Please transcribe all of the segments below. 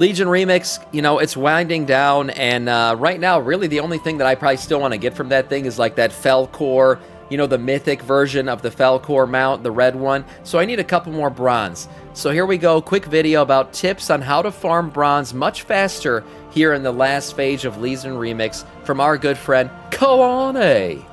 Legion Remix, you know, it's winding down, and right now, really the only thing that I probably still want to get from that thing is like that Fell Core, you know, the mythic version of the Fell Core mount, the red one. So I need a couple more bronze. So here we go, quick video about tips on how to farm bronze much faster here in the last phase of Legion Remix from our good friend, Kalani.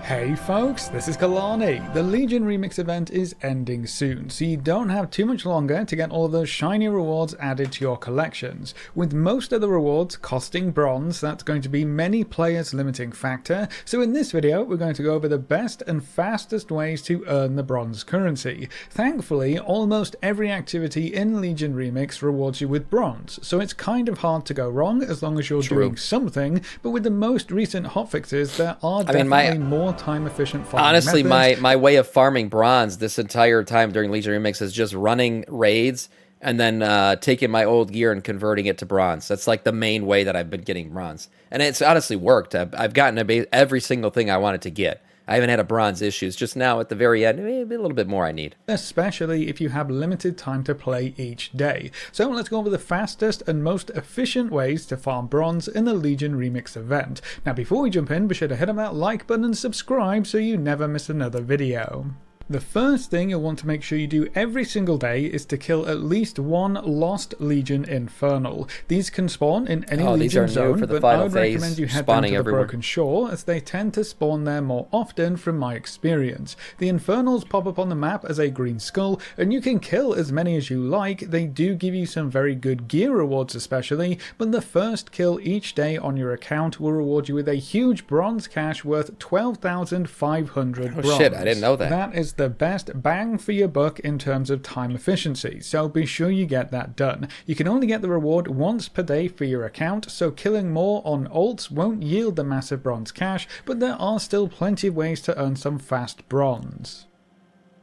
Hey folks, this is Kalani. The Legion Remix event is ending soon, so you don't have too much longer to get all of those shiny rewards added to your collections. With most of the rewards costing bronze, that's going to be many players' limiting factor, so in this video we're going to go over the best and fastest ways to earn the bronze currency. Thankfully, almost every activity in Legion Remix rewards you with bronze, so it's kind of hard to go wrong as long as you're doing something, but with the most recent hotfixes there are definitely more time efficient farming honestly methods. my way of farming bronze this entire time during Legion Remix is just running raids and then taking my old gear and converting it to bronze. That's like the main way that I've been getting bronze, and it's honestly worked. I've gotten every single thing I wanted to get. I haven't had a bronze issue. It's just now at the very end, maybe a little bit more I need. Especially if you have limited time to play each day. So let's go over the fastest and most efficient ways to farm bronze in the Legion Remix event. Now before we jump in, be sure to hit on that like button and subscribe so you never miss another video. The first thing you'll want to make sure you do every single day is to kill at least one Lost Legion Infernal. These can spawn in any Legion zone, but I would recommend you head down to the Broken Shore, as they tend to spawn there more often from my experience. The Infernals pop up on the map as a green skull, and you can kill as many as you like. They do give you some very good gear rewards especially, but the first kill each day on your account will reward you with a huge bronze cache worth 12,500 bronze. Oh shit, I didn't know that. That is the best bang for your buck in terms of time efficiency, so be sure you get that done. You can only get the reward once per day for your account, so killing more on alts won't yield the massive bronze cache, but there are still plenty of ways to earn some fast bronze.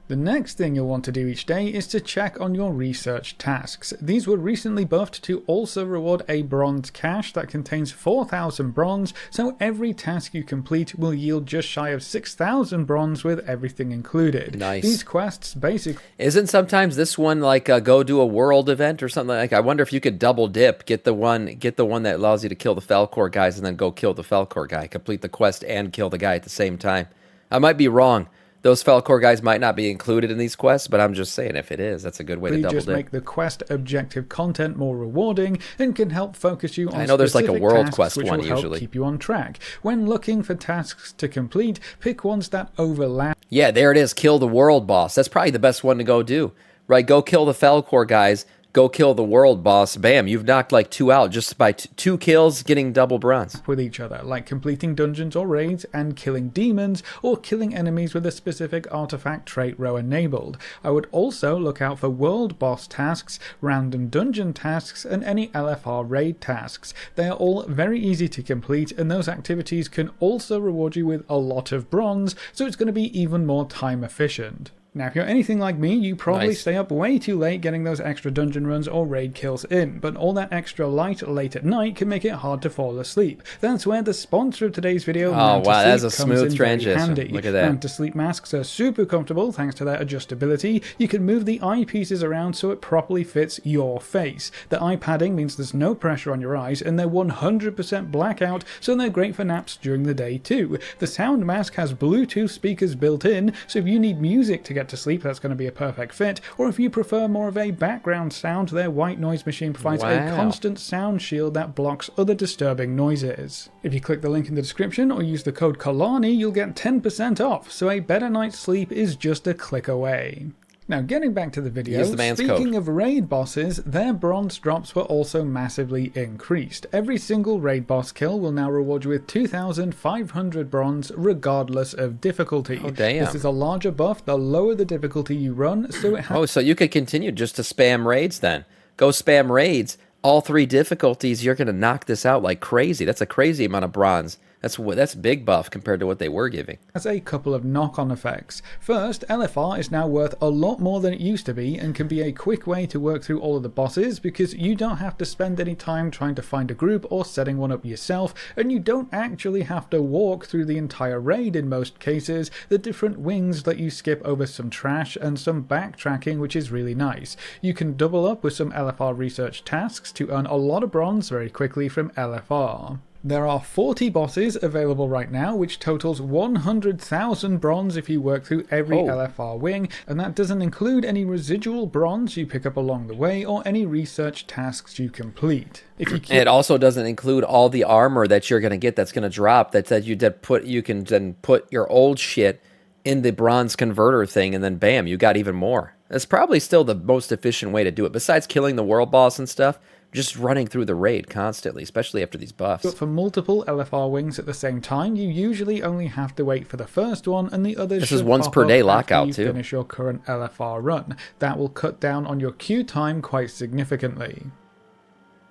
The next thing you'll want to do each day is to check on your research tasks. These were recently buffed to also reward a bronze cache that contains 4,000 bronze, so every task you complete will yield just shy of 6,000 bronze with everything included. Nice. These quests basically... Isn't sometimes this one like go do a world event or something like? I wonder if you could double dip, get the one that allows you to kill the Falcor guys and then go kill the Falcor guy, complete the quest and kill the guy at the same time. I might be wrong. Those Falcor guys might not be included in these quests, but I'm just saying if it is, that's a good way to double dip. Just make the quest objective content more rewarding and can help focus you on I know there's like a world tasks quest which one will help usually. keep you on track. When looking for tasks to complete, pick ones that overlap. Yeah, there it is. Kill the world boss. That's probably the best one to go do. Right, go kill the Falcor guys. Go kill the world boss. Bam, you've knocked like 2 out just by 2 kills getting double bronze. With each other, like completing dungeons or raids and killing demons, or killing enemies with a specific artifact trait row enabled. I would also look out for world boss tasks, random dungeon tasks, and any LFR raid tasks. They are all very easy to complete, and those activities can also reward you with a lot of bronze, so it's going to be even more time efficient. Now, if you're anything like me, you probably stay up way too late getting those extra dungeon runs or raid kills in, but all that extra light late at night can make it hard to fall asleep. That's where the sponsor of today's video, that's a smooth transition. Look at that. Mant-to-Sleep masks are super comfortable thanks to their adjustability. You can move the eyepieces around so it properly fits your face. The eye padding means there's no pressure on your eyes, and they're 100% blackout, so they're great for naps during the day too. The sound mask has Bluetooth speakers built in, so if you need music to get to sleep, that's going to be a perfect fit, or if you prefer more of a background sound, their white noise machine provides a constant sound shield that blocks other disturbing noises. If you click the link in the description or use the code Kalani, you'll get 10% off, so a better night's sleep is just a click away. Now, getting back to the video, speaking of raid bosses, their bronze drops were also massively increased. Every single raid boss kill will now reward you with 2,500 bronze, regardless of difficulty. Oh, damn. This is a larger buff the lower the difficulty you run, so it has... Oh, so you could continue just to spam raids then. Go spam raids. All 3 difficulties, you're going to knock this out like crazy. That's a crazy amount of bronze. That's big buff compared to what they were giving. Has a couple of knock-on effects. First, LFR is now worth a lot more than it used to be and can be a quick way to work through all of the bosses because you don't have to spend any time trying to find a group or setting one up yourself, and you don't actually have to walk through the entire raid in most cases. The different wings let you skip over some trash and some backtracking, which is really nice. You can double up with some LFR research tasks to earn a lot of bronze very quickly from LFR. There are 40 bosses available right now, which totals 100,000 bronze if you work through every LFR wing, and that doesn't include any residual bronze you pick up along the way or any research tasks you complete. It also doesn't include all the armor that you're going to get that's going to drop, that you can then put your old shit in the bronze converter thing, and then bam, you got even more. That's probably still the most efficient way to do it, besides killing the world boss and stuff. Just running through the raid constantly, especially after these buffs. But for multiple LFR wings at the same time, you usually only have to wait for the first one, and the others this is once per day lockout too. Finish your current LFR run. That will cut down on your queue time quite significantly.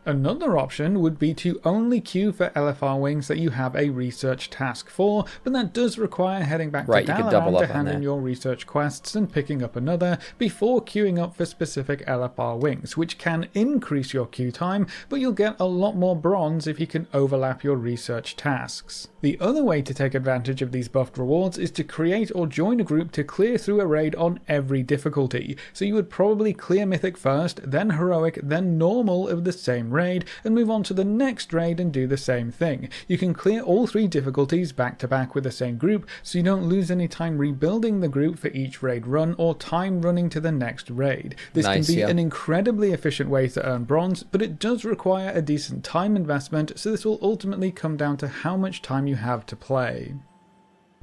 Another option would be to only queue for LFR wings that you have a research task for, but that does require heading back to Dalaran to hand in your research quests and picking up another before queuing up for specific LFR wings, which can increase your queue time, but you'll get a lot more bronze if you can overlap your research tasks. The other way to take advantage of these buffed rewards is to create or join a group to clear through a raid on every difficulty. So you would probably clear Mythic first, then Heroic, then Normal of the same raid, and move on to the next raid and do the same thing. You can clear all 3 difficulties back to back with the same group, so you don't lose any time rebuilding the group for each raid run or time running to the next raid. This can be an incredibly efficient way to earn bronze, but it does require a decent time investment, so this will ultimately come down to how much time you have to play.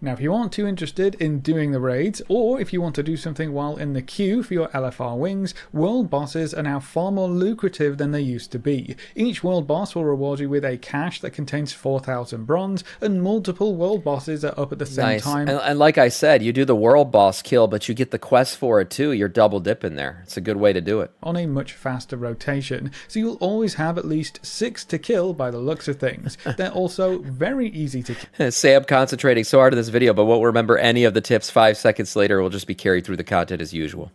Now, if you aren't too interested in doing the raids, or if you want to do something while in the queue for your LFR wings, world bosses are now far more lucrative than they used to be. Each world boss will reward you with a cache that contains 4,000 bronze, and multiple world bosses are up at the same time. And like I said, you do the world boss kill, but you get the quest for it too. You're double dipping there. It's a good way to do it. On a much faster rotation, so you'll always have at least 6 to kill by the looks of things. They're also very easy to kill. Sam concentrating so hard on this video, but won't remember any of the tips. 5 seconds later, we'll just be carried through the content as usual.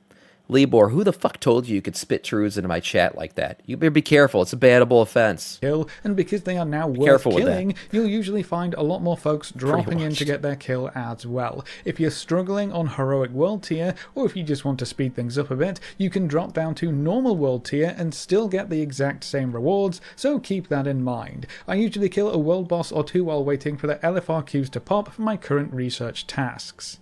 Libor, who the fuck told you could spit truths into my chat like that? You better be careful. It's a bannable offense. And because they are now worth killing, you'll usually find a lot more folks dropping in to get their kill as well. If you're struggling on Heroic World Tier, or if you just want to speed things up a bit, you can drop down to Normal World Tier and still get the exact same rewards, so keep that in mind. I usually kill a world boss or 2 while waiting for the LFR queues to pop for my current research tasks.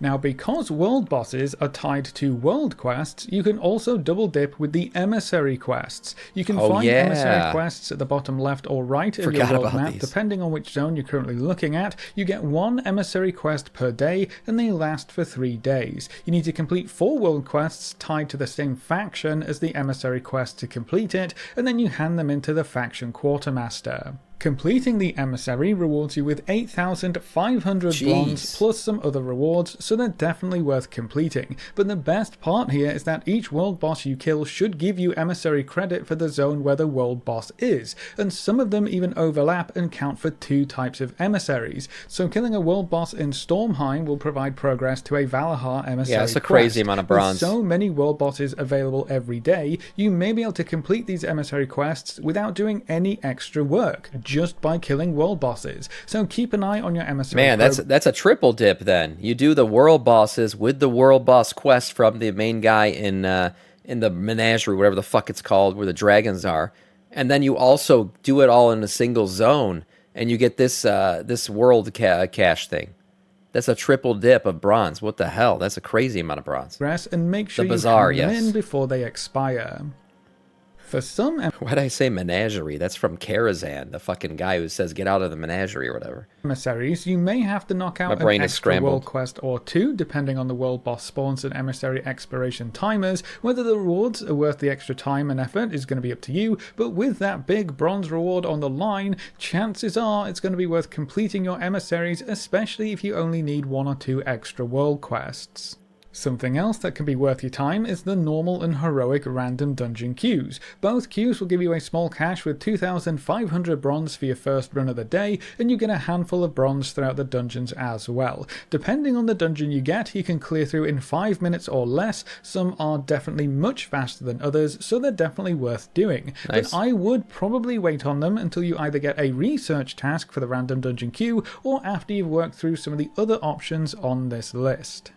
Now, because world bosses are tied to world quests, you can also double dip with the emissary quests. You can find emissary quests at the bottom left or right of your world map, depending on which zone you're currently looking at. You get 1 emissary quest per day, and they last for 3 days. You need to complete 4 world quests tied to the same faction as the emissary quest to complete it, and then you hand them into the faction quartermaster. Completing the emissary rewards you with 8,500 bronze plus some other rewards, so they're definitely worth completing. But the best part here is that each world boss you kill should give you emissary credit for the zone where the world boss is, and some of them even overlap and count for 2 types of emissaries. So killing a world boss in Stormheim will provide progress to a Valahar emissary that's a crazy amount of bronze. With so many world bosses available every day, you may be able to complete these emissary quests without doing any extra work, just by killing world bosses. So keep an eye on your emissary. Man, that's a triple dip then. You do the world bosses with the world boss quest from the main guy in the menagerie, whatever the fuck it's called, where the dragons are, and then you also do it all in a single zone, and you get this this world cache thing. That's a triple dip of bronze. What the hell? That's a crazy amount of bronze. And make sure you hand them in before they expire. For some why'd I say menagerie? That's from Karazhan, the fucking guy who says get out of the menagerie or whatever. Emissaries, you may have to knock out an extra world quest or 2, depending on the world boss spawns and emissary expiration timers. Whether the rewards are worth the extra time and effort is going to be up to you, but with that big bronze reward on the line, chances are it's going to be worth completing your emissaries, especially if you only need 1 or 2 extra world quests. Something else that can be worth your time is the normal and heroic random dungeon queues. Both queues will give you a small cache with 2,500 bronze for your first run of the day, and you get a handful of bronze throughout the dungeons as well. Depending on the dungeon you get, you can clear through in 5 minutes or less. Some are definitely much faster than others, so they're definitely worth doing. Nice. But I would probably wait on them until you either get a research task for the random dungeon queue, or after you've worked through some of the other options on this list.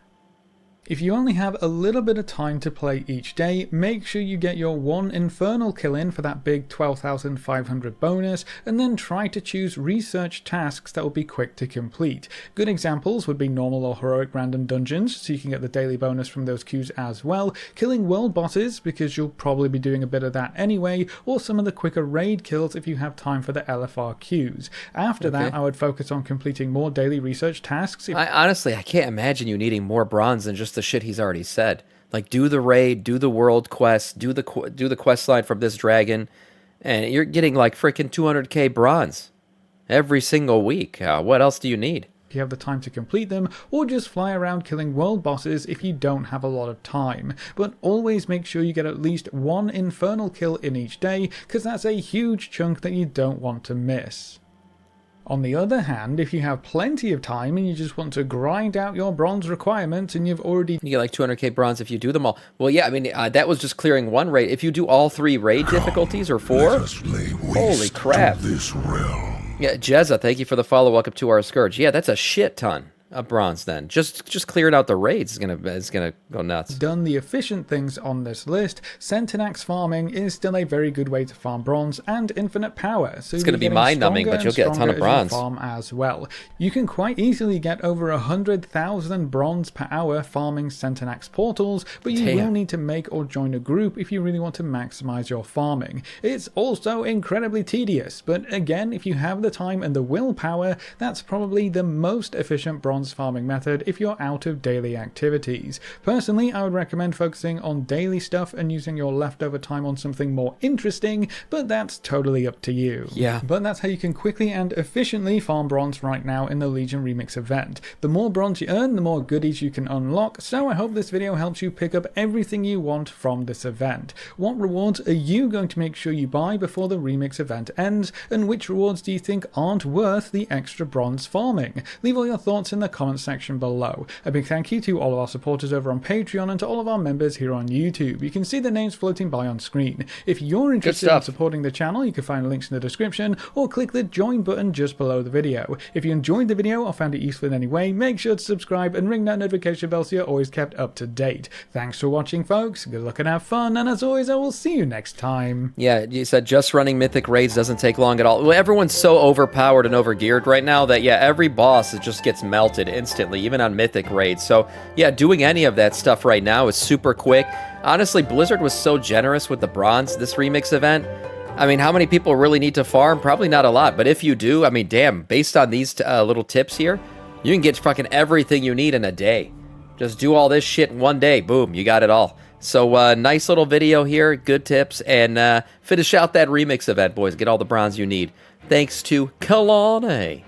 If you only have a little bit of time to play each day, make sure you get your one infernal kill in for that big 12,500 bonus, and then try to choose research tasks that will be quick to complete. Good examples would be normal or heroic random dungeons, so you can get the daily bonus from those queues as well, killing world bosses, because you'll probably be doing a bit of that anyway, or some of the quicker raid kills if you have time for the LFR queues. After that, I would focus on completing more daily research tasks. Honestly, I can't imagine you needing more bronze than just the shit he's already said. Like, do the raid, do the world quest, do the quest line from this dragon, and you're getting like freaking 200k bronze every single week. What else do you need? If you have the time to complete them, or just fly around killing world bosses if you don't have a lot of time. But always make sure you get at least one infernal kill in each day, because that's a huge chunk that you don't want to miss. On the other hand, if you have plenty of time and you just want to grind out your bronze requirements and you've already... You get like 200k bronze if you do them all. Well, yeah, I mean, that was just clearing one raid. If you do all 3 raid difficulties or 4, holy crap. Yeah, Jezza, thank you for the follow. Welcome to our Scourge. Yeah, that's a shit ton of bronze then. Just clearing out the raids is gonna go nuts. Done the efficient things on this list, Sentinax farming is still a very good way to farm bronze and infinite power. So it's gonna be mind-numbing, but you'll get a ton of bronze. Farm as well. You can quite easily get over 100,000 bronze per hour farming Sentinax portals, but you will need to make or join a group if you really want to maximize your farming. It's also incredibly tedious, but again, if you have the time and the willpower, that's probably the most efficient bronze farming method if you're out of daily activities. Personally, I would recommend focusing on daily stuff and using your leftover time on something more interesting, but that's totally up to you. Yeah. But that's how you can quickly and efficiently farm bronze right now in the Legion Remix event. The more bronze you earn, the more goodies you can unlock, so I hope this video helps you pick up everything you want from this event. What rewards are you going to make sure you buy before the Remix event ends, and which rewards do you think aren't worth the extra bronze farming? Leave all your thoughts in the comment section below. A big thank you to all of our supporters over on Patreon and to all of our members here on YouTube. You can see the names floating by on screen. If you're interested in supporting the channel, you can find links in the description or click the join button just below the video. If you enjoyed the video or found it useful in any way, make sure to subscribe and ring that notification bell so you're always kept up to date. Thanks for watching, folks. Good luck and have fun, and as always, I will see you next time. Yeah, you said just running mythic raids doesn't take long at all. Well, everyone's so overpowered and overgeared right now that, yeah, every boss just gets melted instantly, even on mythic raids. So yeah, doing any of that stuff right now is super quick. Honestly, Blizzard was so generous with the bronze this remix event. I mean, how many people really need to farm? Probably not a lot, but if you do, I mean, damn, based on these little tips here, you can get fucking everything you need in a day. Just do all this shit in one day, boom, you got it all. So nice little video here, good tips, and finish out that remix event, boys. Get all the bronze you need. Thanks to Kalani.